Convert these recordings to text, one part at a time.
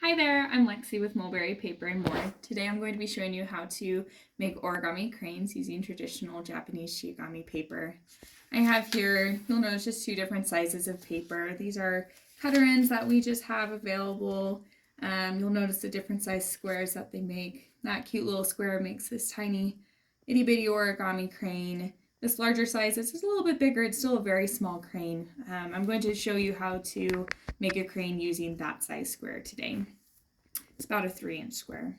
Hi there, I'm Lexi with Mulberry Paper and More. Today I'm going to be showing you how to make origami cranes using traditional Japanese Chiyogami paper. I have here, you'll notice just two different sizes of paper. These are cutter ends that we just have available. You'll notice the different size squares that they make. That cute little square makes this tiny itty bitty origami crane. This larger size, this is a little bit bigger, it's still a very small crane. I'm going to show you how to make a crane using that size square today. It's about a 3-inch square.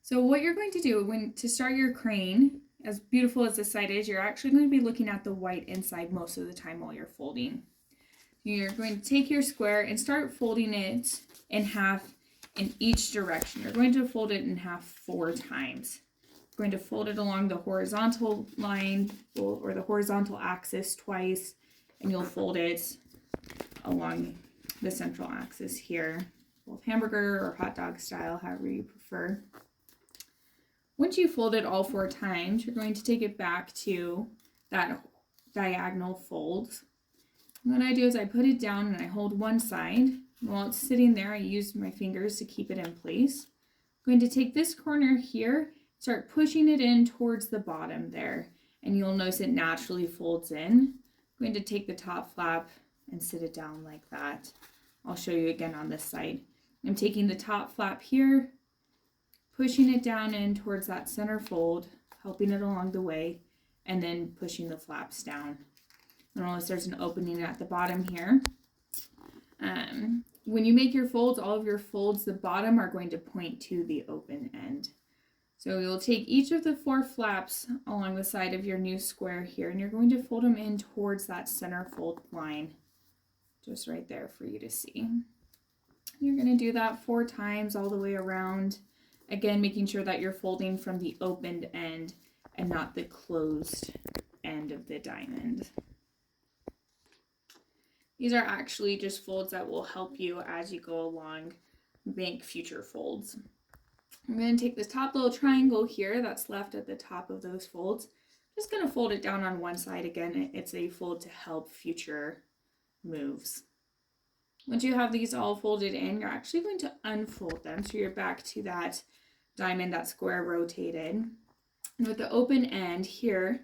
So what you're going to do to start your crane, as beautiful as this side is, you're actually going to be looking at the white inside most of the time while you're folding. You're going to take your square and start folding it in half in each direction. You're going to fold it in half 4 times. You're going to fold it along the horizontal line or the horizontal axis twice, and you'll fold it along the central axis here, both hamburger or hot dog style, however you prefer. Once you fold it all 4 times, you're going to take it back to that diagonal fold. And what I do is I put it down and I hold one side. While it's sitting there, I use my fingers to keep it in place. I'm going to take this corner here, start pushing it in towards the bottom there, and you'll notice it naturally folds in. I'm going to take the top flap and sit it down like that. I'll show you again on this side. I'm taking the top flap here, pushing it down in towards that center fold, helping it along the way, and then pushing the flaps down. Notice there's an opening at the bottom here. When you make your folds, all of your folds, the bottom are going to point to the open end. So you'll take each of the 4 flaps along the side of your new square here, and you're going to fold them in towards that center fold line, just right there for you to see. You're going to do that 4 times all the way around. Again, making sure that you're folding from the opened end and not the closed end of the diamond. These are actually just folds that will help you as you go along make future folds. I'm going to take this top little triangle here that's left at the top of those folds. I'm just going to fold it down on one side again. It's a fold to help future moves. Once you have these all folded in, you're actually going to unfold them. So you're back to that diamond, that square rotated. And with the open end here,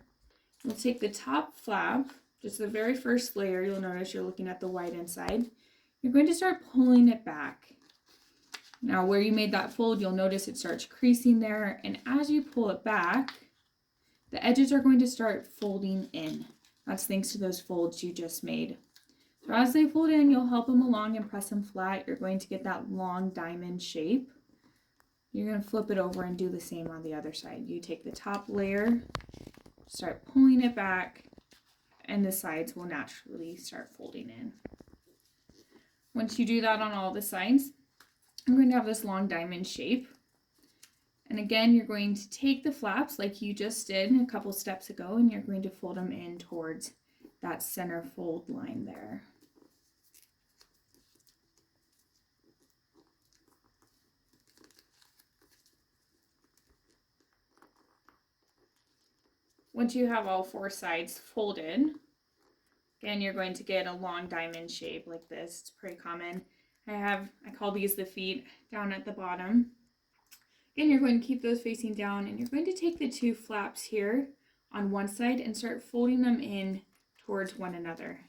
we'll take the top flap, just the very first layer. You'll notice you're looking at the white inside. You're going to start pulling it back. Now where you made that fold, you'll notice it starts creasing there. And as you pull it back, the edges are going to start folding in. That's thanks to those folds you just made. So as they fold in, you'll help them along and press them flat. You're going to get that long diamond shape. You're going to flip it over and do the same on the other side. You take the top layer, start pulling it back, and the sides will naturally start folding in. Once you do that on all the sides, I'm going to have this long diamond shape. And again, you're going to take the flaps like you just did a couple steps ago, and you're going to fold them in towards that center fold line there. Once you have all 4 sides folded, again, you're going to get a long diamond shape like this. It's pretty common. I call these the feet down at the bottom. Again, you're going to keep those facing down, and you're going to take the 2 flaps here on one side and start folding them in towards one another.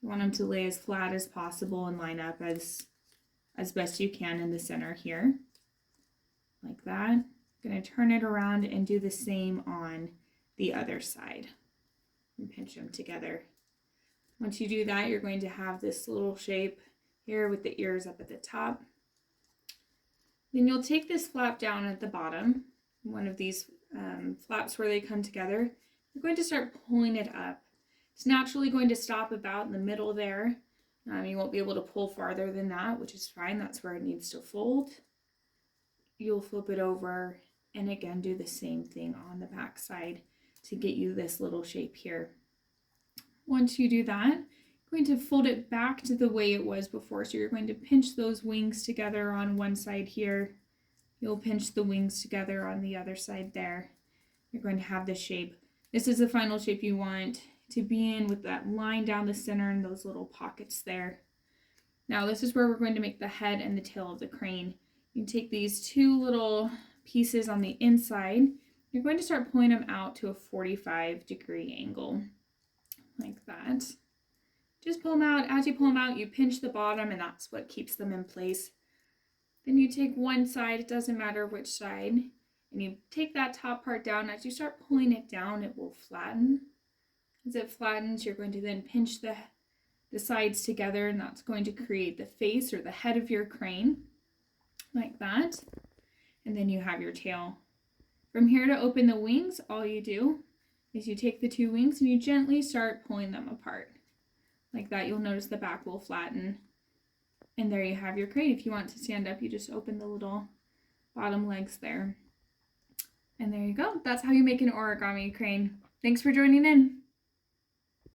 You want them to lay as flat as possible and line up as best you can in the center here, like that. I'm going to turn it around and do the same on the other side and pinch them together. Once you do that, you're going to have this little shape here with the ears up at the top. Then you'll take this flap down at the bottom, one of these flaps where they come together. You're going to start pulling it up. It's naturally going to stop about in the middle there. You won't be able to pull farther than that, which is fine. That's where it needs to fold. You'll flip it over and again do the same thing on the back side to get you this little shape here. Once you do that, you're going to fold it back to the way it was before. So you're going to pinch those wings together on one side here. You'll pinch the wings together on the other side there. You're going to have this shape. This is the final shape you want to be in with that line down the center and those little pockets there. Now this is where we're going to make the head and the tail of the crane. You take these two little pieces on the inside. You're going to start pulling them out to a 45-degree angle, like that. Just pull them out. As you pull them out, you pinch the bottom, and that's what keeps them in place. Then you take one side, it doesn't matter which side, and you take that top part down. As you start pulling it down, it will flatten. As it flattens, you're going to then pinch the sides together, and that's going to create the face or the head of your crane, like that. And then you have your tail. From here to open the wings, all you do is you take the two wings and you gently start pulling them apart. Like that, you'll notice the back will flatten. And there you have your crane. If you want to stand up, you just open the little bottom legs there. And there you go. That's how you make an origami crane. Thanks for joining in.